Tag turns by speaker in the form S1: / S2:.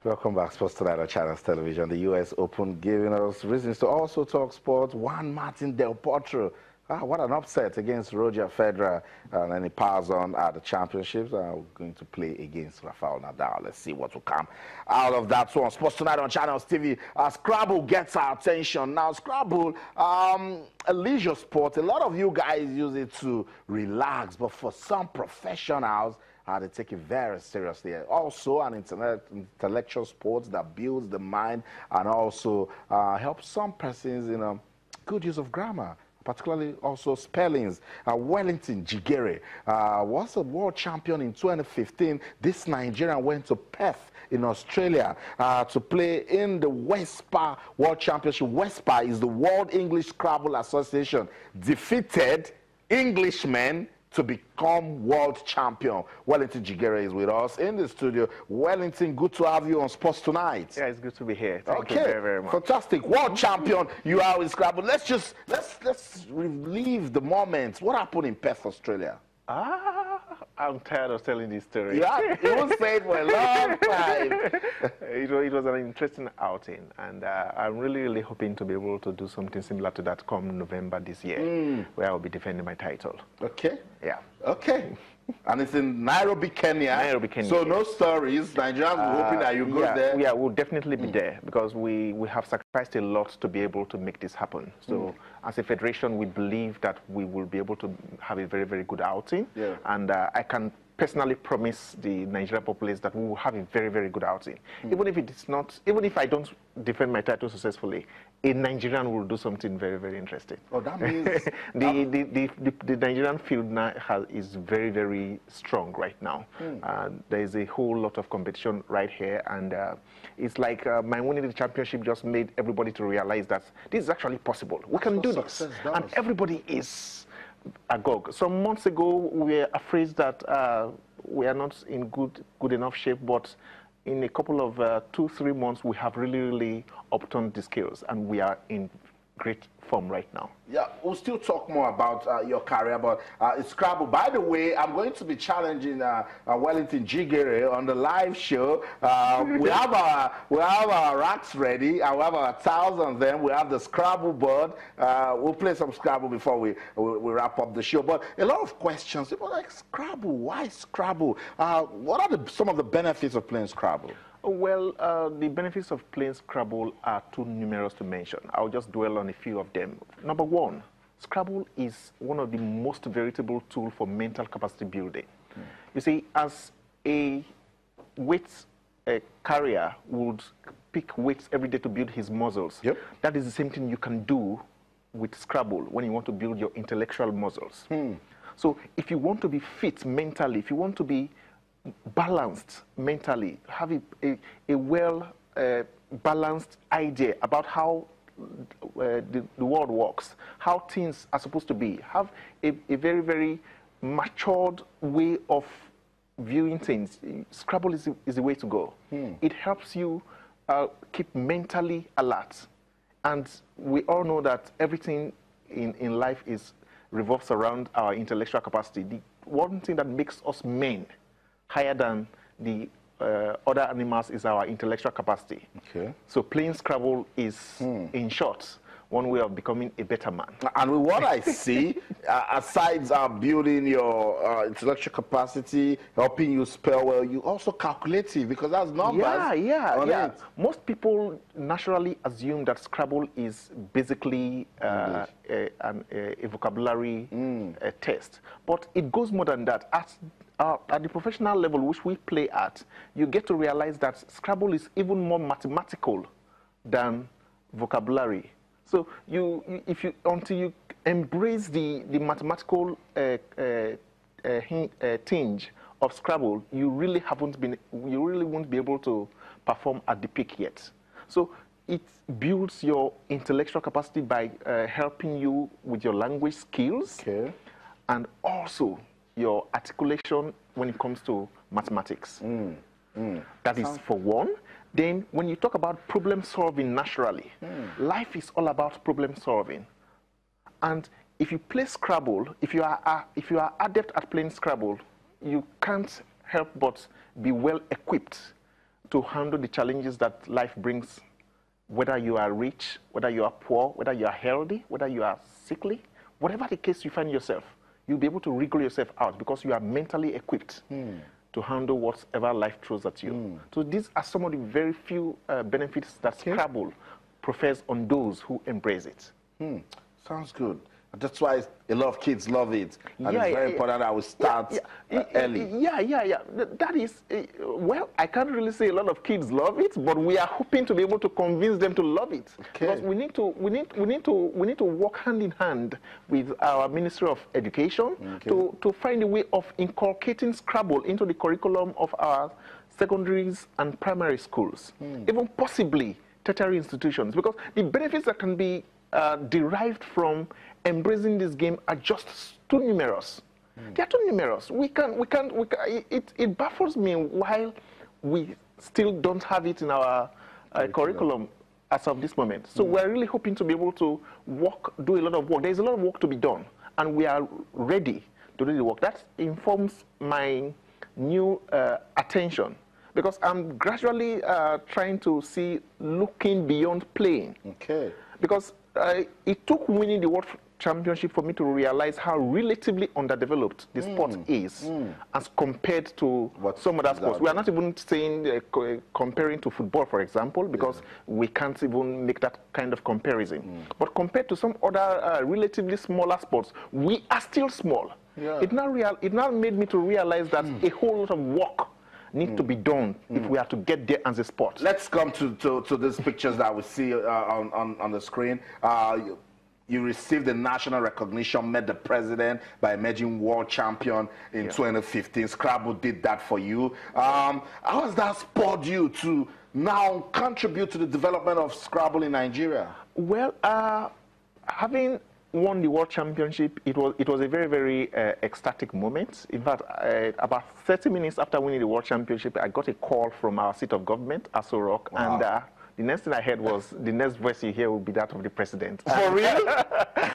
S1: Welcome back, Sports Tonight on Channels Television. The U.S. Open giving us reasons to also talk sports. Juan Martin Del Potro, what an upset against Roger Federer, and then he powers on at the championships. We're going to play against Rafael Nadal. Let's see what will come out of that one. Sports Tonight on Channels TV. Scrabble gets our attention. Now, Scrabble, a leisure sport. A lot of you guys use it to relax, but for some professionals, they take it very seriously. Also, an intellectual sport that builds the mind and also helps some persons in good use of grammar, particularly also spellings. Wellington Jigere was a world champion in 2015. This Nigerian went to Perth in Australia to play in the WESPA World Championship. WESPA is the World English Scrabble Association. Defeated Englishmen to become world champion. Wellington Jigere is with us in the studio. Wellington, good to have you on Sports Tonight.
S2: Yeah, it's good to be here. Thank you very, very much.
S1: Fantastic. World champion you are with Scrabble. Let's relive the moment. What happened in Perth, Australia?
S2: I'm tired of telling this story.
S1: Yeah, you will say it for a long time.
S2: It was an interesting outing, and I'm really hoping to be able to do something similar to that come November this year, where I'll be defending my title.
S1: Okay.
S2: Yeah.
S1: Okay. And it's in Nairobi, Kenya.
S2: Nairobi, Kenya.
S1: So no stories. Nigerians are hoping that you go there.
S2: Yeah, we'll definitely be there because we have sacrificed a lot to be able to make this happen. So as a federation, we believe that we will be able to have a very, very good outing. Yeah. And I can personally promise the Nigerian populace that we will have a very, very good outing. Even if it is not, even if I don't defend my title successfully, a Nigerian will do something very, very interesting.
S1: Oh, that means
S2: the Nigerian field now is very, very strong right now. There is a whole lot of competition right here, and it's like my winning the championship just made everybody to realize that this is actually possible. We can do this, and everybody is agog. Some months ago, we were afraid that we are not in good enough shape, but in a couple of 2-3 months, we have really upped the skills, and we are in great form right now.
S1: Yeah, we'll still talk more about your career, but it's Scrabble. By the way, I'm going to be challenging Wellington Jigere on the live show. we have our racks ready, and we have our towels on them. We have the Scrabble board. We'll play some Scrabble before we wrap up the show. But a lot of questions. People like Scrabble. Why Scrabble? What are some of the benefits of playing Scrabble?
S2: Well, the benefits of playing Scrabble are too numerous to mention. I'll just dwell on a few of them. Number one, Scrabble is one of the most veritable tools for mental capacity building. You see, as a weight carrier would pick weights every day to build his muscles, that is the same thing you can do with Scrabble when you want to build your intellectual muscles. So if you want to be fit mentally, if you want to be balanced mentally, have a well balanced idea about how the world works, how things are supposed to be, have a very, very matured way of viewing things, Scrabble is the way to go. It helps you keep mentally alert. And we all know that everything in life revolves around our intellectual capacity. The one thing that makes us men higher than the other animals is our intellectual capacity. Okay. So playing Scrabble is, in short, one way of becoming a better man.
S1: And with what I see, aside building your intellectual capacity, helping you spell well, you also calculative because that's numbers.
S2: Yeah. Most people naturally assume that Scrabble is basically a vocabulary test, but it goes more than that. At the professional level, which we play at, you get to realize that Scrabble is even more mathematical than vocabulary. So until you embrace the mathematical tinge of Scrabble, you really won't be able to perform at the peak yet. So it builds your intellectual capacity by helping you with your language skills, and also your articulation when it comes to mathematics. That is for one. Then when you talk about problem solving naturally, life is all about problem solving. And if you play Scrabble, if you are adept at playing Scrabble, you can't help but be well equipped to handle the challenges that life brings, whether you are rich, whether you are poor, whether you are healthy, whether you are sickly, whatever the case you find yourself, you'll be able to wriggle yourself out because you are mentally equipped to handle whatever life throws at you. So these are some of the very few benefits that Scrabble prefers on those who embrace it.
S1: Sounds good. That's why a lot of kids love it. And it's very important that we start early.
S2: That is, well, I can't really say a lot of kids love it, but we are hoping to be able to convince them to love it. Because we need to work hand in hand with our Ministry of Education to find a way of inculcating Scrabble into the curriculum of our secondaries and primary schools, even possibly tertiary institutions, because the benefits that can be derived from embracing this game are just too numerous. They are too numerous. It baffles me why we still don't have it in our curriculum as of this moment. So we're really hoping to be able to do a lot of work. There's a lot of work to be done, and we are ready to do the work. That informs my new attention, because I'm gradually trying to see looking beyond playing. Because it took winning the World Championship for me to realize how relatively underdeveloped the sport is as compared to some other sports. We are not even saying comparing to football, for example, because we can't even make that kind of comparison. But compared to some other relatively smaller sports, we are still small. It now made me to realize that a whole lot of work need to be done if we are to get there as a sport.
S1: Let's come to these pictures that we see on the screen. You received the national recognition, met the president by emerging world champion in 2015. Scrabble did that for you. How has that spurred you to now contribute to the development of Scrabble in Nigeria?
S2: Well, having won the World Championship, it was a very, very ecstatic moment. In fact, about 30 minutes after winning the World Championship, I got a call from our seat of government, Aso Rock, and the next thing I heard was, the next voice you hear will be that of the president.
S1: For real?